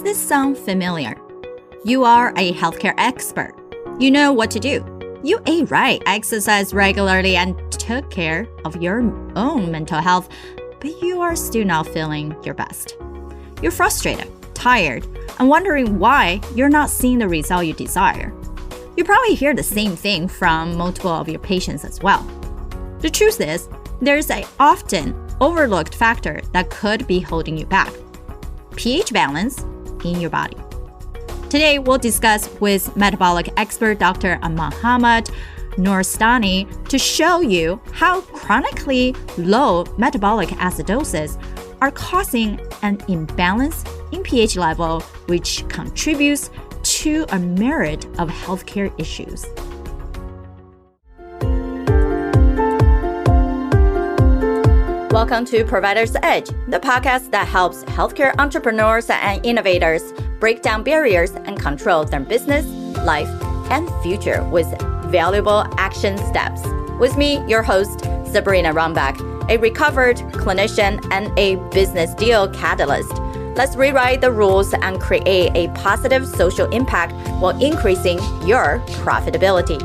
Does this sound familiar? You are a healthcare expert. You know what to do. You ate right, exercised regularly, and took care of your own mental health, but you are still not feeling your best. You're frustrated, tired, and wondering why you're not seeing the result you desire. You probably hear the same thing from multiple of your patients as well. The truth is, there's an often overlooked factor that could be holding you back: pH balance in your body. Today, we'll discuss with metabolic expert Dr. Ahmad Nooristani to show you how chronically low metabolic acidosis are causing an imbalance in pH level, which contributes to a myriad of healthcare issues. Welcome to Provider's Edge, the podcast that helps healthcare entrepreneurs and innovators break down barriers and control their business, life, and future with valuable action steps. With me, your host, Sabrina Rumbach, a recovered clinician and a business deal catalyst. Let's rewrite the rules and create a positive social impact while increasing your profitability.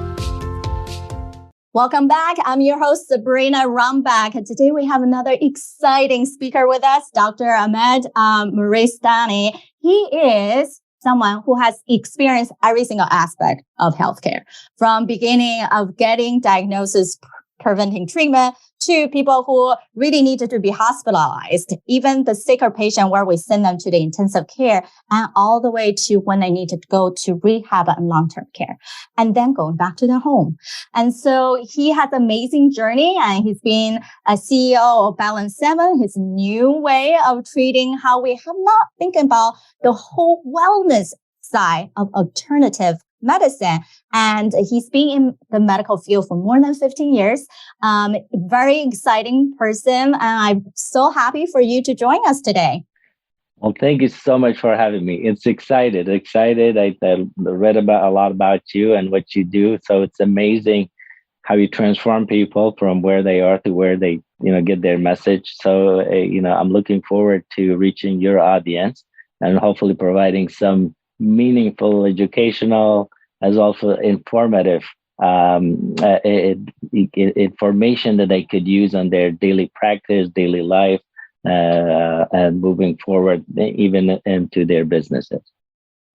Welcome back. I'm your host, Sabrina Rumbach. Today we have another exciting speaker with us, Dr. Ahmad Nooristani. He is someone who has experienced every single aspect of healthcare, from beginning of getting diagnosis, preventing treatment, to people who really needed to be hospitalized, even the sicker patient where we send them to the intensive care, and all the way to when they need to go to rehab and long-term care, and then going back to their home. And so he has an amazing journey, and he's been a CEO of Balance 7, his new way of treating how we have not thinking about the whole wellness side of alternative medicine. And he's been in the medical field for more than 15 years. Very exciting person. And I'm so happy for you to join us today. Well, thank you so much for having me. It's excited. I read about a lot about you and what you do. So it's amazing how you transform people from where they are to where they, get their message. So, I'm looking forward to reaching your audience and hopefully providing some meaningful, educational, as also informative information that they could use on their daily practice, daily life, and moving forward, even into their businesses.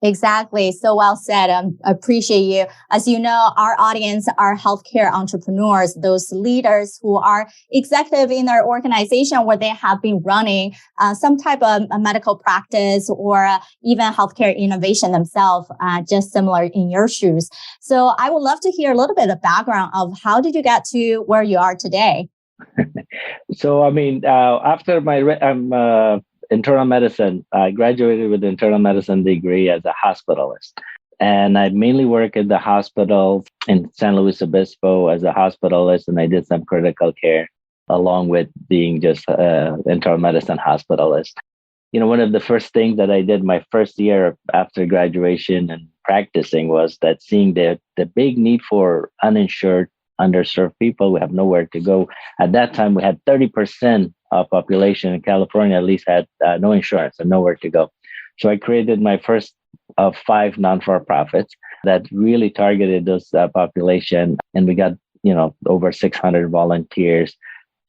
Exactly. So well said. I appreciate you. As you know, our audience are healthcare entrepreneurs, those leaders who are executive in their organization where they have been running some type of medical practice or even healthcare innovation themselves, just similar in your shoes. So I would love to hear a little bit of background of how did you get to where you are today? So, after my internal medicine, I graduated with an internal medicine degree as a hospitalist. And I mainly work at the hospital in San Luis Obispo as a hospitalist, and I did some critical care along with being just an internal medicine hospitalist. One of the first things that I did my first year after graduation and practicing was that seeing the big need for uninsured, underserved people. We have nowhere to go. At that time, we had 30% of population in California at least had no insurance and nowhere to go. So I created my first of 5 non-for-profits that really targeted those population, and we got over 600 volunteers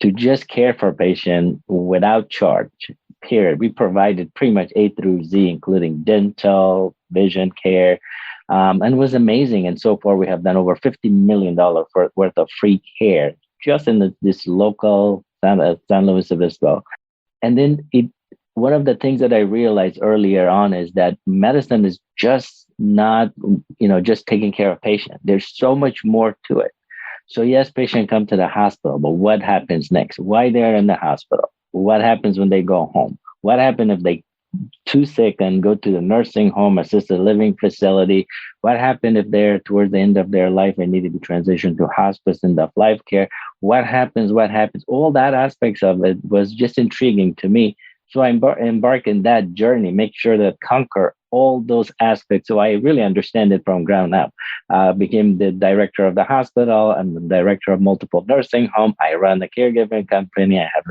to just care for patients without charge. Period. We provided pretty much A through Z, including dental, vision care. And it was amazing. And so far, we have done over $50 million worth of free care just in this local San Luis Obispo. And then one of the things that I realized earlier on is that medicine is just not, just taking care of patients. There's so much more to it. So yes, patients come to the hospital, but what happens next? Why they're in the hospital? What happens when they go home? What happens if they too sick and go to the nursing home, assisted living facility? What happened if they're towards the end of their life and need to be transitioned to hospice and life care? What happens? All that aspects of it was just intriguing to me. So I embark in that journey, make sure that conquer all those aspects. So I really understand it from ground up. Became the director of the hospital. I'm the director of multiple nursing homes. I run a caregiving company. I have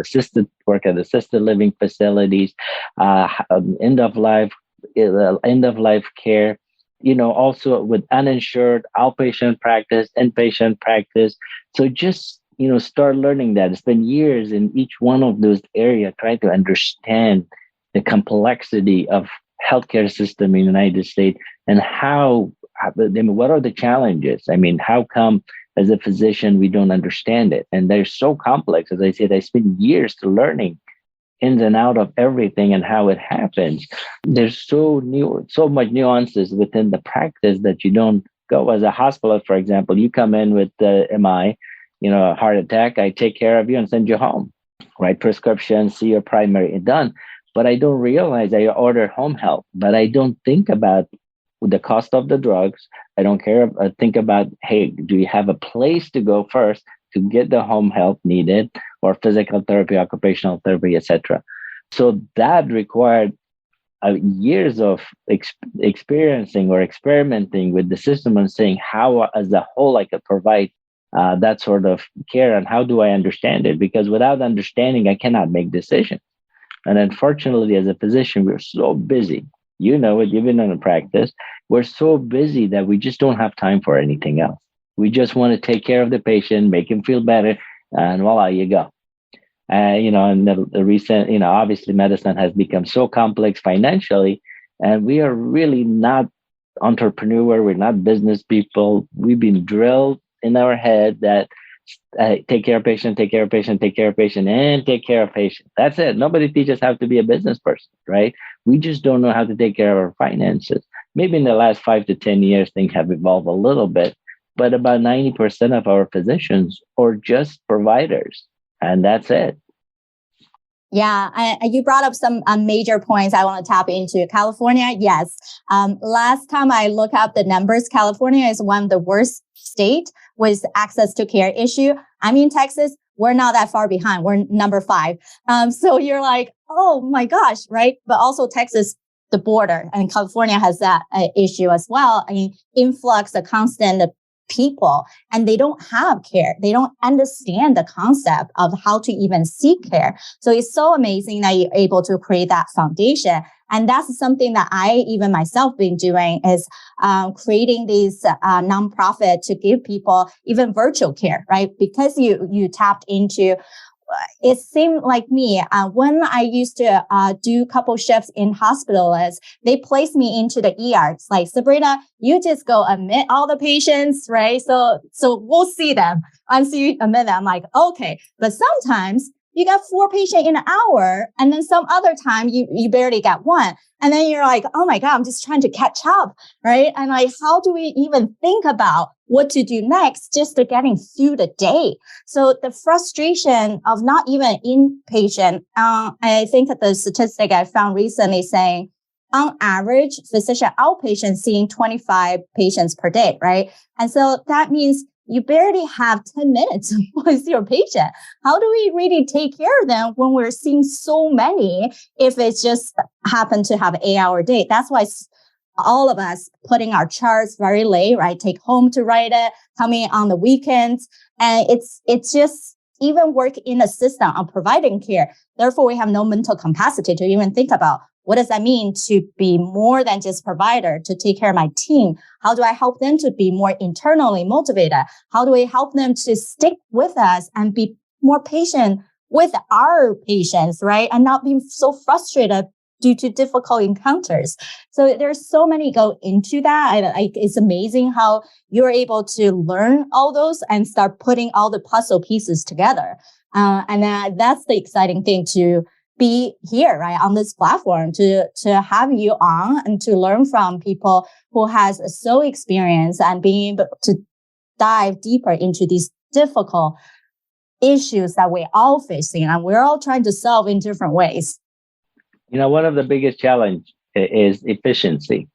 work at assisted living facilities, end of life, end of life care, also with uninsured outpatient practice, inpatient practice. So just, start learning that. Spend years in each one of those areas, trying to understand the complexity of healthcare system in the United States and what are the challenges? I mean, how come as a physician we don't understand it? And they're so complex. As I said, I spent years to learning ins and out of everything and how it happens. There's so much nuances within the practice that you don't go as a hospital. For example, you come in with the MI, a heart attack. I take care of you and send you home, write prescription, see your primary, and done. But I don't realize I order home health, but I don't think about the cost of the drugs. I don't care. I think about, hey, do you have a place to go first to get the home health needed, or physical therapy, occupational therapy, etc. So that required years of experiencing or experimenting with the system and saying how, as a whole, I could provide that sort of care, and how do I understand it? Because without understanding, I cannot make decisions. And unfortunately, as a physician, we're so busy. You know it, you've been in practice. We're so busy that we just don't have time for anything else. We just want to take care of the patient, make him feel better, and voila, you go. And the recent, obviously medicine has become so complex financially, and we are really not entrepreneur. We're not business people. We've been drilled in our head that take care of patient, take care of patient, take care of patient, and take care of patient. That's it. Nobody teaches how to be a business person, right? We just don't know how to take care of our finances. Maybe in the last 5 to 10 years, things have evolved a little bit, but about 90% of our physicians are just providers, and that's it. Yeah, you brought up some major points I want to tap into. California, yes. Last time I looked up the numbers, California is one of the worst states with access to care issue. I'm in Texas. We're not that far behind. We're number 5. So you're like, oh my gosh, right? But also Texas, the border, and California has that issue as well. I mean, influx, the constant people, and they don't have care. They don't understand the concept of how to even seek care. So it's so amazing that you're able to create that foundation. And that's something that I even myself been doing is creating these nonprofit to give people even virtual care, right? Because you tapped into. It seemed like me, when I used to do couple shifts in hospitals, they placed me into the ER. It's like, Sabrina, you just go admit all the patients, right? So we'll see them. Once you admit them, I'm like, okay. But sometimes you got 4 patients in an hour, and then some other time you barely got 1. And then you're like, oh my God, I'm just trying to catch up, right? And like, how do we even think about what to do next just to getting through the day? So the frustration of not even inpatient, I think that the statistic I found recently saying, on average, physician outpatient seeing 25 patients per day, right? And so that means you barely have 10 minutes with your patient. How do we really take care of them when we're seeing so many if it's just happen to have an 8-hour day? That's why all of us putting our charts very late, right? Take home to write it, coming on the weekends. And it's just even work in a system of providing care. Therefore, we have no mental capacity to even think about what does that mean to be more than just provider, to take care of my team? How do I help them to be more internally motivated? How do we help them to stick with us and be more patient with our patients, right? And not be so frustrated due to difficult encounters. So there's so many go into that. It's amazing how you're able to learn all those and start putting all the puzzle pieces together. And that's the exciting thing to be here, right, on this platform, to have you on and to learn from people who has so experience and being able to dive deeper into these difficult issues that we're all facing and we're all trying to solve in different ways. One of the biggest challenge is efficiency.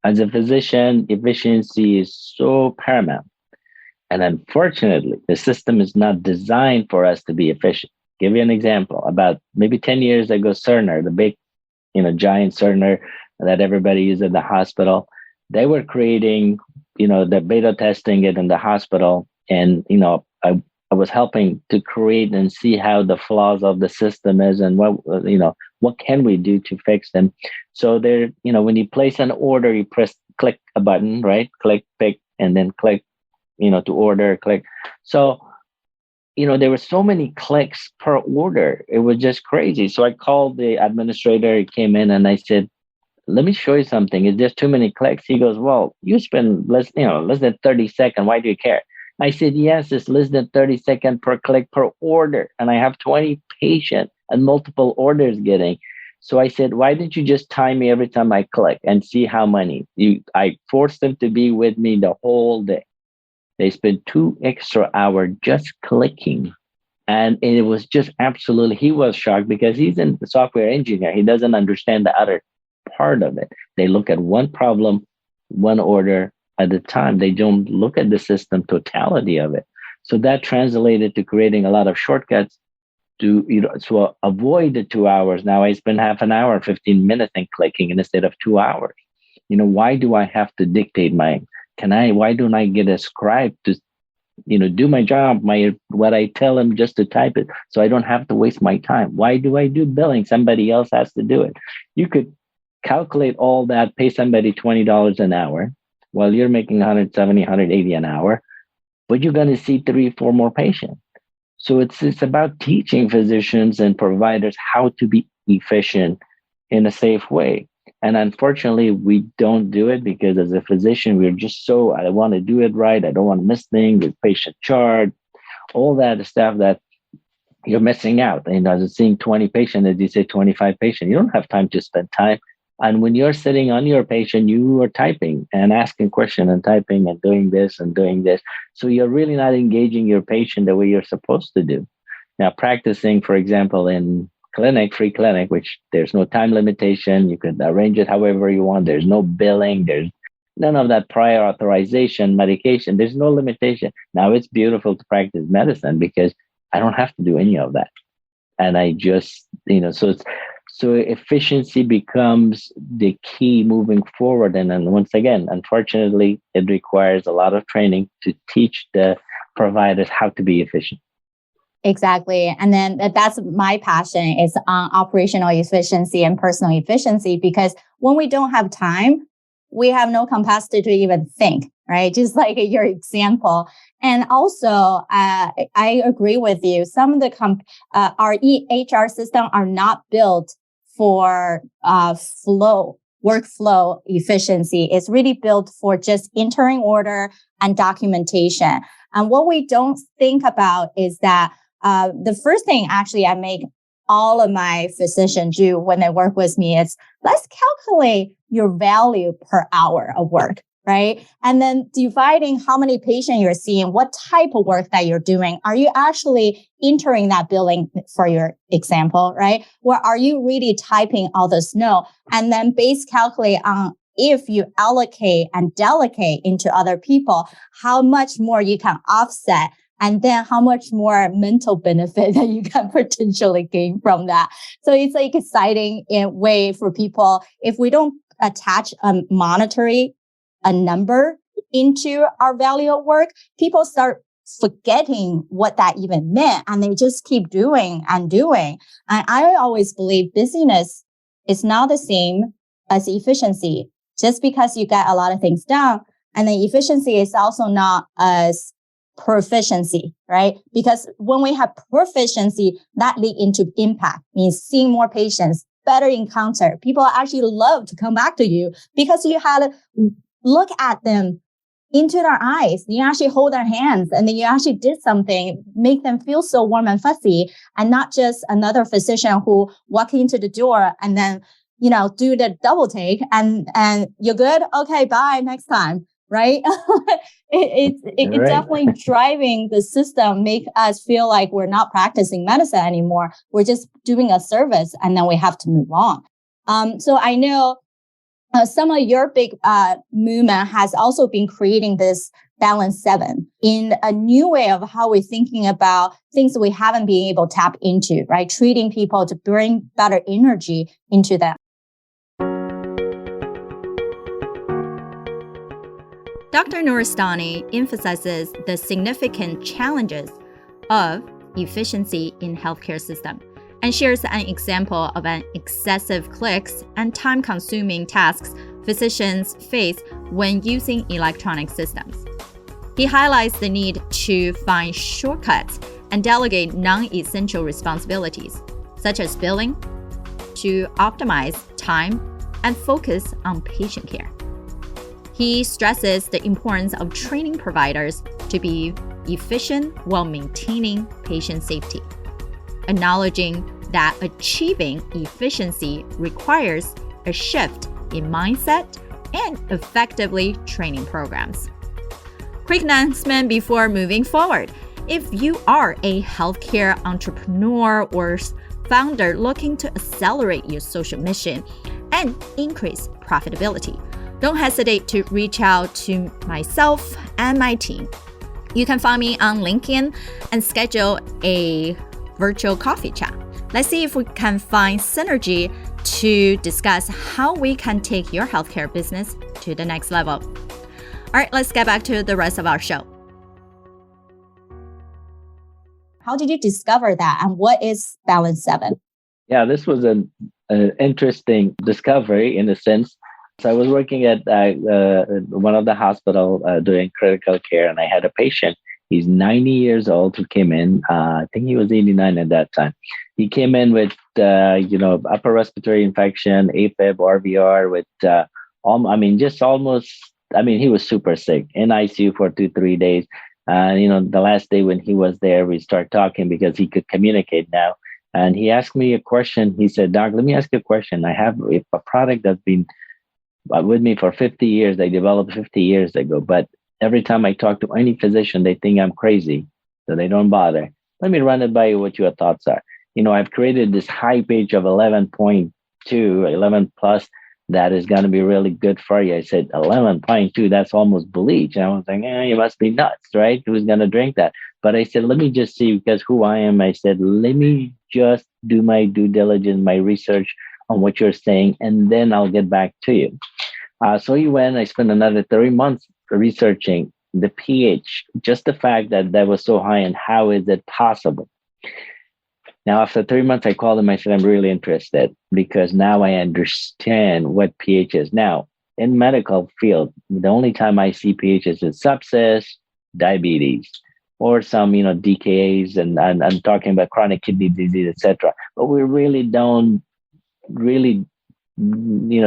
As a physician, efficiency is so paramount. And unfortunately, the system is not designed for us to be efficient. Give you an example. About maybe 10 years ago, Cerner, the big, giant Cerner that everybody uses in the hospital, they were creating, the beta testing it in the hospital. And, I was helping to create and see how the flaws of the system is and what what can we do to fix them? So there, when you place an order, you click a button, right? Click, pick, and then click, to order, click. So, there were so many clicks per order. It was just crazy. So I called the administrator. He came in and I said, let me show you something. It's just too many clicks. He goes, well, you spend less than 30 seconds. Why do you care? I said, yes, it's less than 30 seconds per click per order. And I have 20 patients and multiple orders getting. So I said, why didn't you just time me every time I click and see how many? I forced them to be with me the whole day. They spent 2 extra hours just clicking. And it was just absolutely, he was shocked because he's a software engineer. He doesn't understand the other part of it. They look at one problem, one order at a time. They don't look at the system totality of it. So that translated to creating a lot of shortcuts to avoid the 2 hours. Now I spend half an hour, 15 minutes in clicking instead of 2 hours. Why do I have to dictate why don't I get a scribe to do my job, what I tell them just to type it, so I don't have to waste my time? Why do I do billing? Somebody else has to do it. You could calculate all that, pay somebody $20 an hour while you're making 170, 180 an hour, but you're going to see 3, 4 more patients. So it's about teaching physicians and providers how to be efficient in a safe way. And unfortunately, we don't do it because as a physician, we're just I want to do it right. I don't want to miss things with patient chart, all that stuff that you're missing out. As seeing 20 patients, as you say, 25 patients, you don't have time to spend time. And when you're sitting on your patient, you are typing and asking questions and typing and doing this and doing this. So you're really not engaging your patient the way you're supposed to do. Now, practicing, for example, in free clinic, which there's no time limitation. You can arrange it however you want. There's no billing. There's none of that prior authorization, medication. There's no limitation. Now it's beautiful to practice medicine because I don't have to do any of that. And I just, so efficiency becomes the key moving forward. And then once again, unfortunately, it requires a lot of training to teach the providers how to be efficient. Exactly. And then that's my passion is on operational efficiency and personal efficiency, because when we don't have time, we have no capacity to even think, right? Just like your example. And also, I agree with you. Some of the our EHR system are not built for workflow efficiency. It's really built for just entering order and documentation. And what we don't think about is that the first thing actually I make all of my physicians do when they work with me is let's calculate your value per hour of work, right? And then dividing how many patients you're seeing, what type of work that you're doing. Are you actually entering that billing for your example, right? Or are you really typing all this? No. And then base calculate on if you allocate and delegate into other people, how much more you can offset, and then how much more mental benefit that you can potentially gain from that. So it's like exciting in a way for people. If we don't attach a monetary, a number into our value of work, people start forgetting what that even meant, and they just keep doing and doing. And I always believe busyness is not the same as efficiency. Just because you get a lot of things done, and then efficiency is also not as proficiency, right? Because when we have proficiency, that lead into impact, means seeing more patients, better encounter. People actually love to come back to you because you had to look at them into their eyes. You actually hold their hands, and then you actually did something, make them feel so warm and fuzzy, and not just another physician who walk into the door and then, do the double take and you're good. Okay, bye, next time. Right? It's Right. definitely driving the system, make us feel like we're not practicing medicine anymore. We're just doing a service, and then we have to move on. So I know some of your big movement has also been creating this balance 7 in a new way of how we're thinking about things that we haven't been able to tap into, right? Treating people to bring better energy into them. Dr. Nooristani emphasizes the significant challenges of efficiency in healthcare system. and shares an example of an excessive clicks and time-consuming tasks physicians face when using electronic systems. He highlights the need to find shortcuts and delegate non-essential responsibilities, such as billing, to optimize time and focus on patient care. He stresses the importance of training providers to be efficient while maintaining patient safety, acknowledging that achieving efficiency requires a shift in mindset and effectively training programs. Quick announcement before moving forward. If you are a healthcare entrepreneur or founder looking to accelerate your social mission and increase profitability, don't hesitate to reach out to myself and my team. You can find me on LinkedIn and schedule a virtual coffee chat. Let's see if we can find synergy to discuss how we can take your healthcare business to the next level. All right, let's get back to the rest of our show. How did you discover that, and what is Balance 7? Yeah, this was an interesting discovery in a sense. So I was working at one of the hospital doing critical care, and I had a patient. He's 90 years old who came in. I think he was 89 at that time. He came in with upper respiratory infection, AFib, RVR, with he was super sick in ICU for 2-3 days. The last day when he was there, we start talking because he could communicate now. And he asked me a question. He said, "Doc, let me ask you a question. I have a product that's been with me for 50 years. I developed 50 years ago, but every time I talk to any physician, they think I'm crazy, so they don't bother. Let me run it by you what your thoughts are. I've created this high pH of 11.2, 11 plus, that is going to be really good for you." I said, 11.2, that's almost bleach. And I was like, you must be nuts, right? Who's going to drink that? But I said, let me just see, because who I am, I said, let me just do my due diligence, my research on what you're saying, and then I'll get back to you. So he went, I spent another 3 months researching the pH, just the fact that that was so high, and how is it possible? Now, after 3 months, I called him. I said, I'm really interested, because now I understand what pH is. Now, in medical field, the only time I see pH is in sepsis, diabetes, or some, DKAs, and I'm talking about chronic kidney disease, etc. But we really don't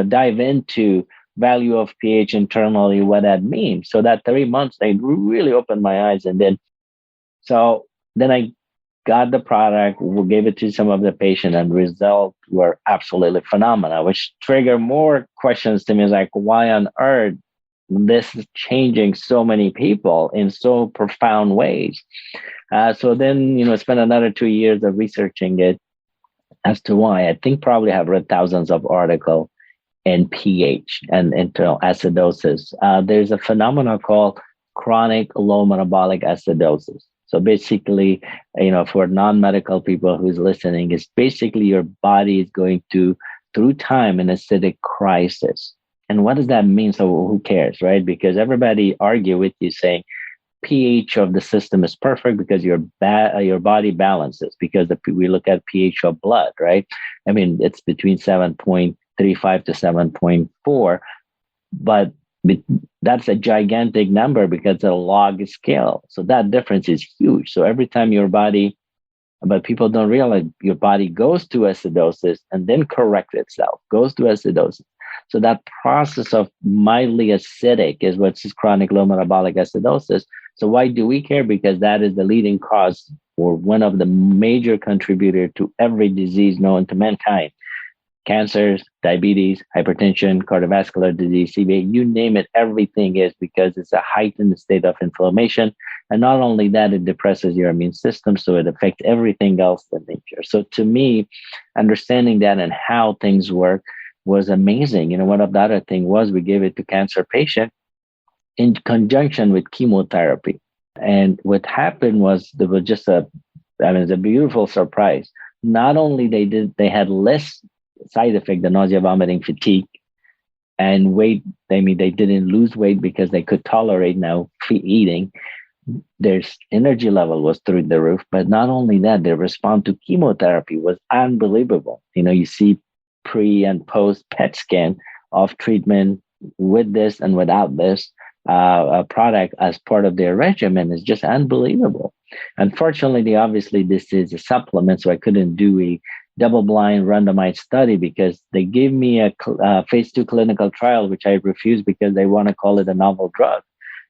dive into value of pH internally, what that means. So that 3 months, they really opened my eyes. And then I got the product, we gave it to some of the patient, and results were absolutely phenomenal, which triggered more questions to me. Like, why on earth this is changing so many people in so profound ways? So then, spent another 2 years of researching it as to why. I think probably have read thousands of articles in pH and internal acidosis. There's a phenomenon called chronic low metabolic acidosis. So basically, for non-medical people who's listening, is basically your body is going through time, an acidic crisis. And what does that mean? So who cares, right? Because everybody argue with you saying pH of the system is perfect because your body balances, because we look at pH of blood, right? I mean, it's between 7.35 to 7.4, but that's a gigantic number because it's a log scale. So that difference is huge. So every time but people don't realize your body goes to acidosis and then corrects itself, goes to acidosis. So that process of mildly acidic is what's chronic low metabolic acidosis. So why do we care? Because that is the leading cause, or one of the major contributor to every disease known to mankind. Cancers, diabetes, hypertension, cardiovascular disease, CVA, you name it, everything is because it's a heightened state of inflammation. And not only that, it depresses your immune system, so it affects everything else in nature. So to me, understanding that and how things work was amazing. One of the other thing was we gave it to cancer patient in conjunction with chemotherapy. And what happened was there was just it's a beautiful surprise. Not only they had less side effect, the nausea, vomiting, fatigue, and weight. They didn't lose weight because they could tolerate now free eating. Their energy level was through the roof, but not only that, their response to chemotherapy was unbelievable. You see pre and post PET scan of treatment with this and without this product as part of their regimen is just unbelievable. Unfortunately, obviously, this is a supplement, so I couldn't do a double-blind randomized study because they gave me a phase 2 clinical trial, which I refused because they want to call it a novel drug.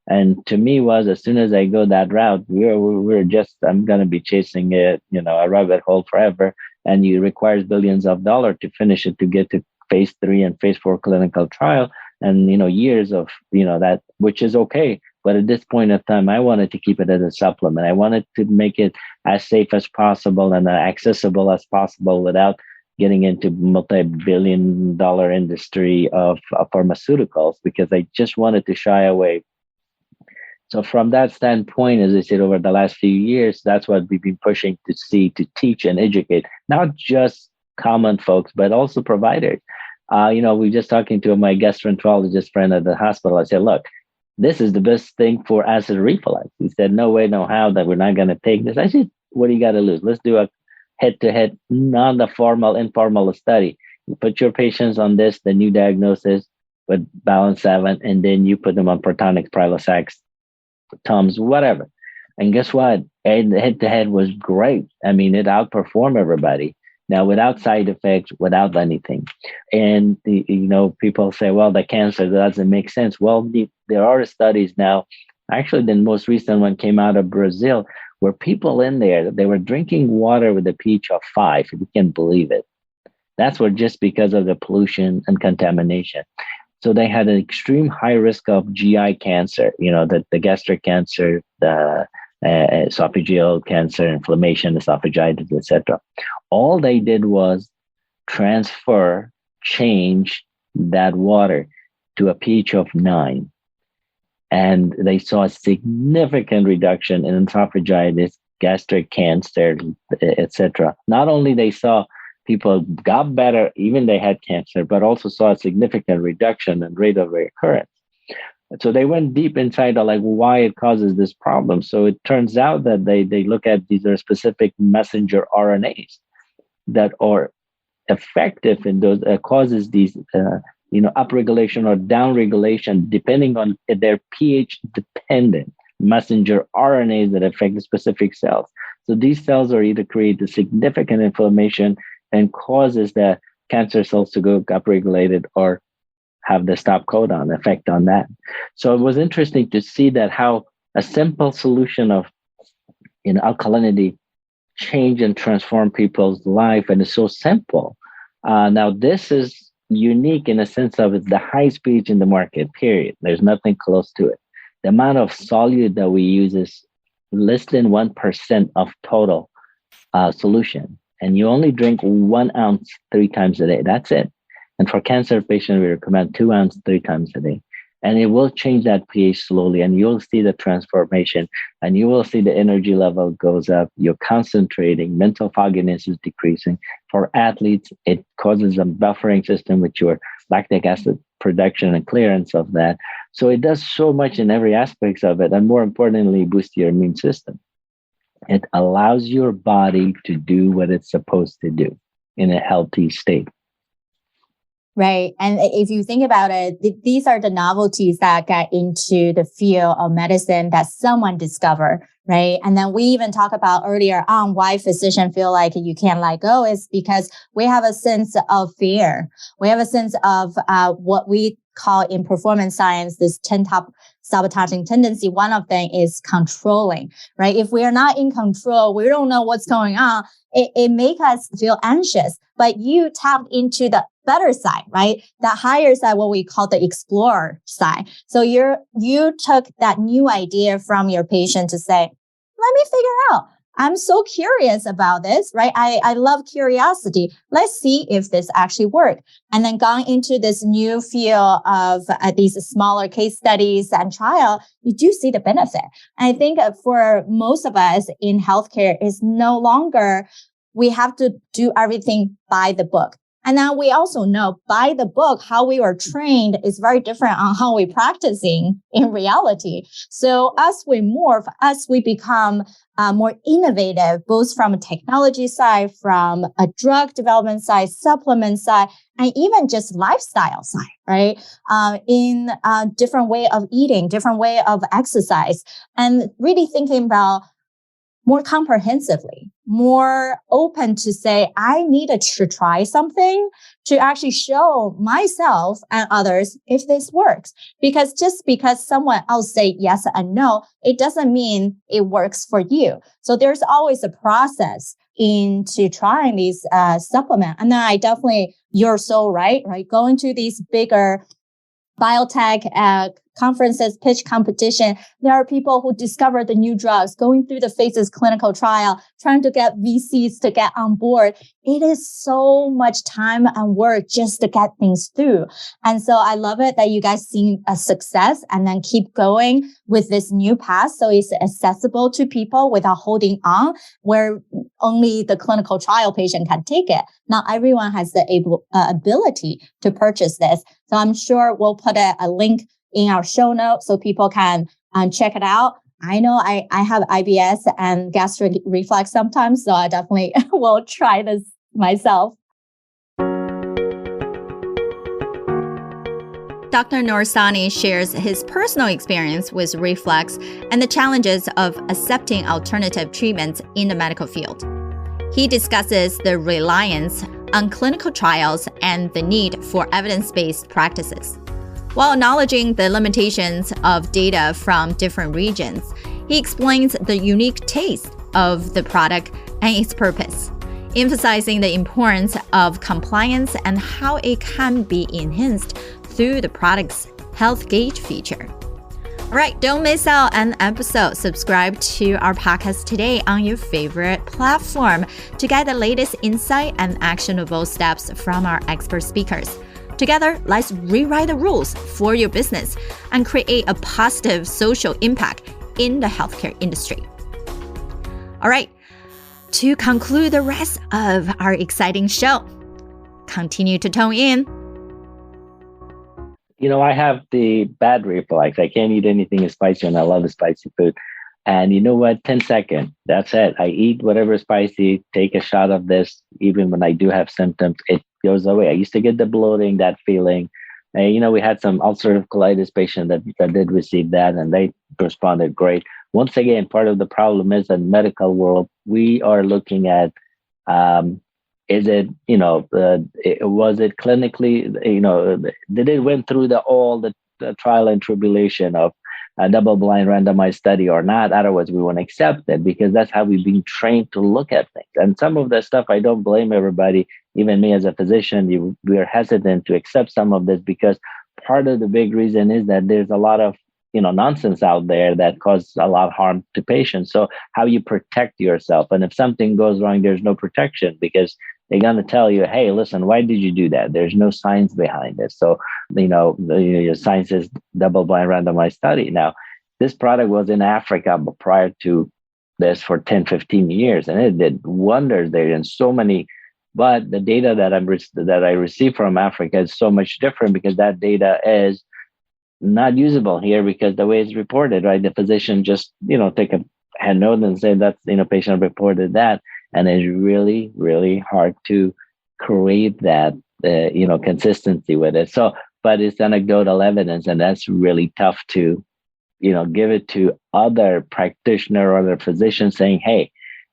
And to me, was as soon as I go that route, we're just I'm going to be chasing it, a rabbit hole forever, and it requires billions of dollars to finish it to get to phase 3 and phase 4 clinical trial, and years of that, which is okay. But at this point of time, I wanted to keep it as a supplement. I wanted to make it as safe as possible and accessible as possible without getting into multi-billion-dollar industry of pharmaceuticals, because I just wanted to shy away. So from that standpoint, as I said, over the last few years, that's what we've been pushing to teach and educate, not just common folks, but also providers. We just talking to my gastroenterologist friend at the hospital. I said, look, this is the best thing for acid reflux. He said, no way, no how that we're not going to take this. I said, what do you got to lose? Let's do a head-to-head, not the formal, informal study. You put your patients on this, the new diagnosis with balance 7, and then you put them on Protonix, Prilosec, Tums, whatever. And guess what? Head-to-head was great. I mean, it outperformed everybody. Now, without side effects, without anything. And, people say, well, the cancer doesn't make sense. Well, there are studies now. Actually, the most recent one came out of Brazil, where people in there, they were drinking water with a pH of 5, if you can believe it. That's what, just because of the pollution and contamination. So they had an extreme high risk of GI cancer, the gastric cancer, the esophageal cancer, inflammation, esophagitis, etc. All they did was change that water to a pH of 9. And they saw a significant reduction in esophagitis, gastric cancer, etc. Not only they saw people got better, even they had cancer, but also saw a significant reduction in rate of recurrence. So they went deep inside of why it causes this problem. So it turns out that they look at these are specific messenger RNAs that are effective in those causes these upregulation or downregulation depending on their pH dependent messenger RNAs that affect the specific cells. So these cells are either create a significant inflammation and causes the cancer cells to go upregulated or have the stop codon effect on that. So it was interesting to see that how a simple solution of alkalinity change and transform people's life, and it's so simple. Now this is unique in a sense of it's the highest pH in the market, period. There's nothing close to it. The amount of solute that we use is less than 1% of total solution. And you only drink 1 ounce 3 times a day. That's it. And for cancer patients, we recommend 2 ounces 3 times a day. And it will change that pH slowly, and you'll see the transformation, and you will see the energy level goes up. You're concentrating, mental fogginess is decreasing. For athletes, it causes a buffering system with your lactic acid production and clearance of that. So it does so much in every aspect of it, and more importantly, boost your immune system. It allows your body to do what it's supposed to do in a healthy state. Right. And if you think about it, these are the novelties that get into the field of medicine that someone discovered, right? And then we even talked about earlier on why physicians feel like you can't let go is because we have a sense of fear. We have a sense of what we call in performance science, this 10 top sabotaging tendency. One of them is controlling, right? If we are not in control, we don't know what's going on. It makes us feel anxious, but you tapped into the better side, right? The higher side, what we call the explorer side. So you took that new idea from your patient to say, let me figure out. I'm so curious about this, right? I love curiosity. Let's see if this actually works. And then gone into this new field of these smaller case studies and trial, you do see the benefit. And I think for most of us in healthcare, is no longer we have to do everything by the book. And now we also know by the book, how we are trained is very different on how we're practicing in reality. So as we morph, as we become more innovative, both from a technology side, from a drug development side, supplement side, and even just lifestyle side, right? In a different way of eating, different way of exercise, and really thinking about more comprehensively, more open to say, I needed to try something to actually show myself and others if this works. Because just because someone else say yes and no, it doesn't mean it works for you. So there's always a process into trying these supplements. And then you're so right? Going to these bigger biotech conferences, pitch competition. There are people who discover the new drugs, going through the phases clinical trial, trying to get VCs to get on board. It is so much time and work just to get things through. And so I love it that you guys seen a success and then keep going with this new path. So it's accessible to people without holding on, where only the clinical trial patient can take it. Not everyone has the ability to purchase this. So I'm sure we'll put a link in our show notes so people can check it out. I know I have IBS and gastric reflux sometimes, so I definitely will try this myself. Dr. Nooristani shares his personal experience with reflux and the challenges of accepting alternative treatments in the medical field. He discusses the reliance on clinical trials and the need for evidence-based practices. While acknowledging the limitations of data from different regions, he explains the unique taste of the product and its purpose, emphasizing the importance of compliance and how it can be enhanced through the product's health gauge feature. All right, don't miss out an episode. Subscribe to our podcast today on your favorite platform to get the latest insight and actionable steps from our expert speakers. Together, let's rewrite the rules for your business and create a positive social impact in the healthcare industry. All right, to conclude the rest of our exciting show, continue to tune in. I have the bad reflux. I can't eat anything spicy, and I love spicy food. And you know what? 10 seconds. That's it. I eat whatever is spicy, take a shot of this. Even when I do have symptoms, it goes away. I used to get the bloating, that feeling. And, we had some ulcerative colitis patient that did receive that, and they responded great. Once again, part of the problem is in medical world, we are looking at, is it, was it clinically, did it went through all the trial and tribulation of a double-blind randomized study or not? Otherwise, we won't accept it, because that's how we've been trained to look at things. And some of the stuff, I don't blame everybody, even me as a physician, we are hesitant to accept some of this, because part of the big reason is that there's a lot of nonsense out there that causes a lot of harm to patients. So how you protect yourself, and if something goes wrong, there's no protection, because they're going to tell you, hey, listen, why did you do that? There's no science behind it. So, your science is double-blind randomized study. Now, this product was in Africa prior to this for 10, 15 years, and it did wonders there in so many. But the data that I received from Africa is so much different, because that data is not usable here, because the way it's reported, right? The physician just, take a hand note and say that's, patient reported that. And it's really, really hard to create that, consistency with it. So, but it's anecdotal evidence, and that's really tough to, give it to other practitioner or other physicians saying, hey,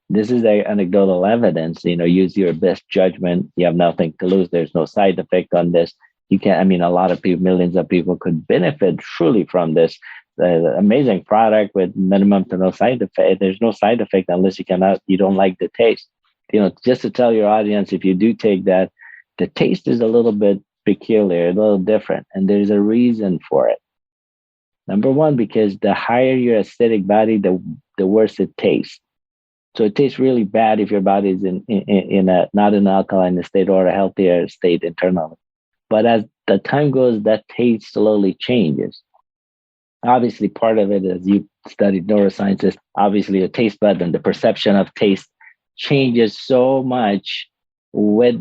this is anecdotal evidence, use your best judgment. You have nothing to lose. There's no side effect on this. You can, a lot of people, millions of people could benefit truly from this amazing product with minimum to no side effect. There's no side effect unless you don't like the taste. Just to tell your audience, if you do take that, the taste is a little bit peculiar, a little different, and there's a reason for it. Number one, because the higher your acidic body, the worse it tastes. So it tastes really bad if your body is in a not an alkaline state or a healthier state internally. But as the time goes, that taste slowly changes. Obviously, part of it, as you studied neurosciences, obviously the taste bud and the perception of taste changes so much with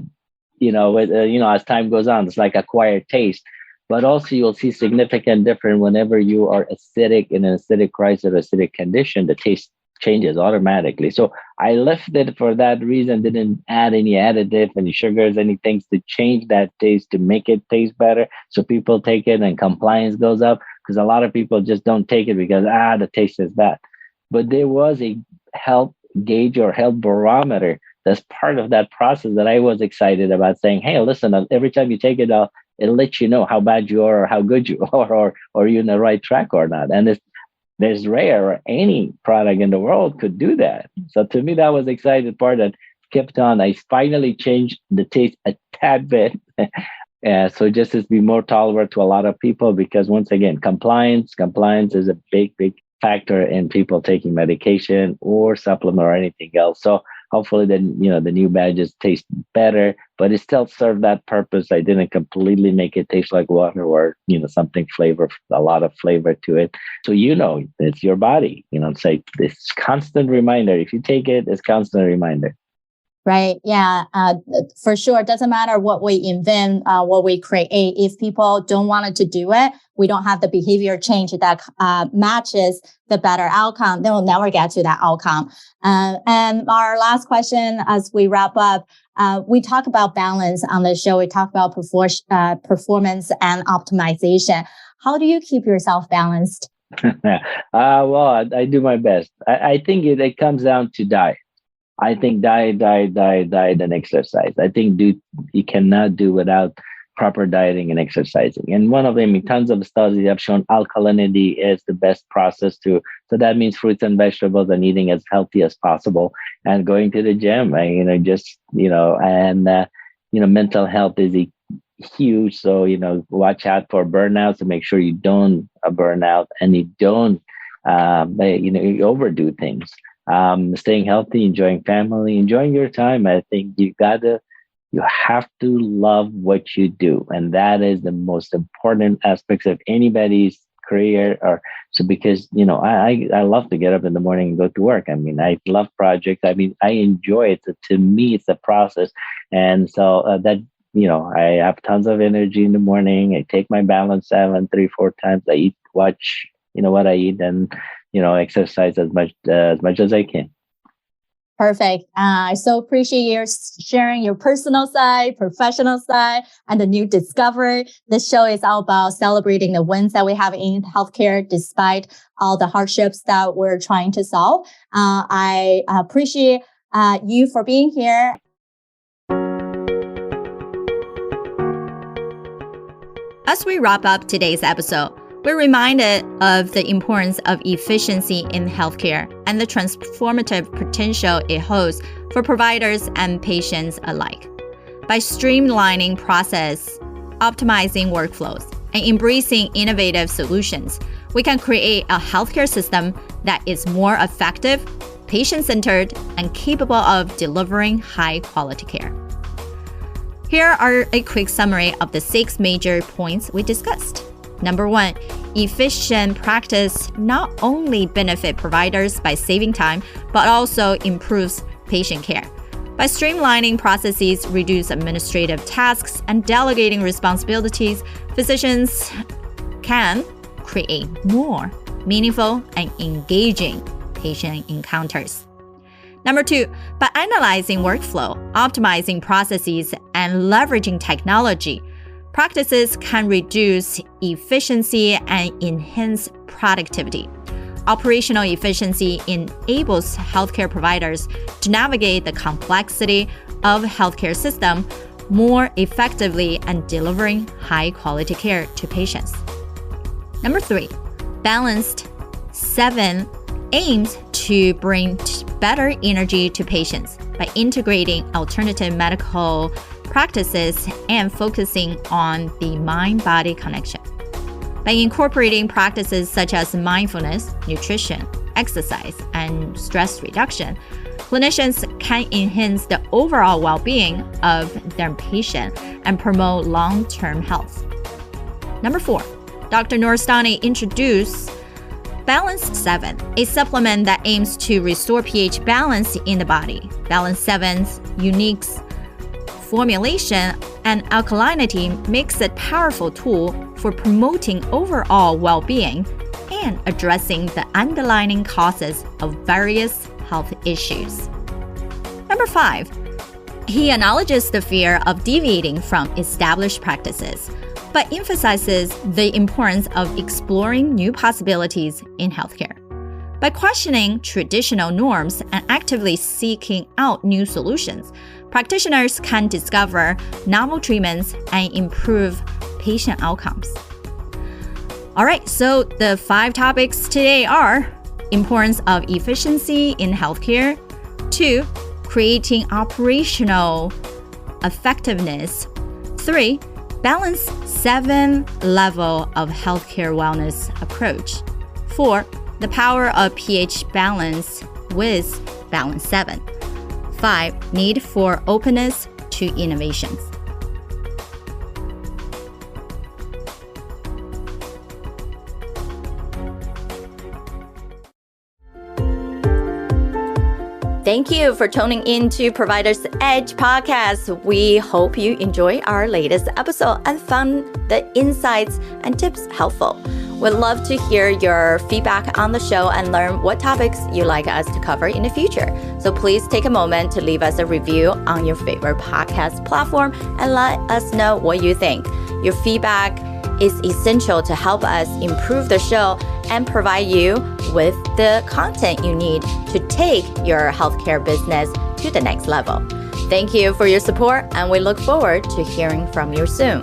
as time goes on, it's like acquired taste. But also you'll see significant difference whenever you are acidic in an acidic crisis or acidic condition, the taste changes automatically. So I left it for that reason, didn't add any additive, any sugars, any things to change that taste, to make it taste better. So people take it and compliance goes up, because a lot of people just don't take it because, the taste is bad. But there was a health gauge or health barometer that's part of that process that I was excited about, saying, hey, listen, every time you take it out, it'll let you know how bad you are or how good you are, or you're in the right track or not. And there's rare, or any product in the world could do that. So to me, that was the excited part that kept on. I finally changed the taste a tad bit. So just to be more tolerant to a lot of people, because once again, compliance is a big factor in people taking medication or supplement or anything else. So hopefully then, the new badges taste better, but it still served that purpose. I didn't completely make it taste like water or, something a lot of flavor to it. So, it's your body, it's like this constant reminder. If you take it, it's constant reminder. Right. Yeah. For sure. It doesn't matter what we invent, what we create. If people don't want to do it, we don't have the behavior change that matches the better outcome, then we'll never get to that outcome. And our last question as we wrap up, we talk about balance on the show. We talk about performance and optimization. How do you keep yourself balanced? Well, I do my best. I think it comes down to diet. I think diet, and exercise. I think you cannot do without proper dieting and exercising. And one of them, tons of studies have shown alkalinity is the best process so that means fruits and vegetables and eating as healthy as possible and going to the gym. Mental health is huge. So, watch out for burnouts to make sure you don't burn out and you don't, you overdo things. Staying healthy, enjoying family, enjoying your time. I think you have to love what you do. And that is the most important aspects of anybody's career. Because, I love to get up in the morning and go to work. I love projects. I enjoy it. So to me, it's a process. And so that, I have tons of energy in the morning. I take my balance 3-4 times. I watch what I eat, and exercise as much as I can. Perfect. I so appreciate you sharing your personal side, professional side, and the new discovery. This show is all about celebrating the wins that we have in healthcare, despite all the hardships that we're trying to solve. I appreciate you for being here. As we wrap up today's episode, we're reminded of the importance of efficiency in healthcare and the transformative potential it holds for providers and patients alike. By streamlining process, optimizing workflows, and embracing innovative solutions, we can create a healthcare system that is more effective, patient-centered, and capable of delivering high-quality care. Here are a quick summary of the 6 major points we discussed. Number 1, efficient practice not only benefit providers by saving time, but also improves patient care. By streamlining processes, reduce administrative tasks, and delegating responsibilities, physicians can create more meaningful and engaging patient encounters. Number 2, by analyzing workflow, optimizing processes, and leveraging technology, practices can reduce efficiency and enhance productivity. Operational efficiency enables healthcare providers to navigate the complexity of healthcare system more effectively and delivering high-quality care to patients. Number 3, Balanced 7 aims to bring better energy to patients by integrating alternative medical practices and focusing on the mind-body connection. By incorporating practices such as mindfulness, nutrition, exercise, and stress reduction, clinicians can enhance the overall well-being of their patient and promote long-term health. Number 4, Dr. Nooristani introduced Balanced 7, a supplement that aims to restore pH balance in the body. Balanced 7's unique formulation and alkalinity makes it a powerful tool for promoting overall well-being and addressing the underlying causes of various health issues. Number 5, he acknowledges the fear of deviating from established practices, but emphasizes the importance of exploring new possibilities in healthcare. By questioning traditional norms and actively seeking out new solutions, practitioners can discover novel treatments and improve patient outcomes. All right, so the 5 topics today are importance of efficiency in healthcare, 2, creating operational effectiveness, 3, balance 7 level of healthcare wellness approach, 4, the power of pH balance with balance 7, 5, need for openness to innovations. Thank you for tuning in to Provider's Edge podcast. We hope you enjoy our latest episode and found the insights and tips helpful. We'd love to hear your feedback on the show and learn what topics you'd like us to cover in the future. So please take a moment to leave us a review on your favorite podcast platform and let us know what you think. Your feedback is essential to help us improve the show and provide you with the content you need to take your healthcare business to the next level. Thank you for your support, and we look forward to hearing from you soon.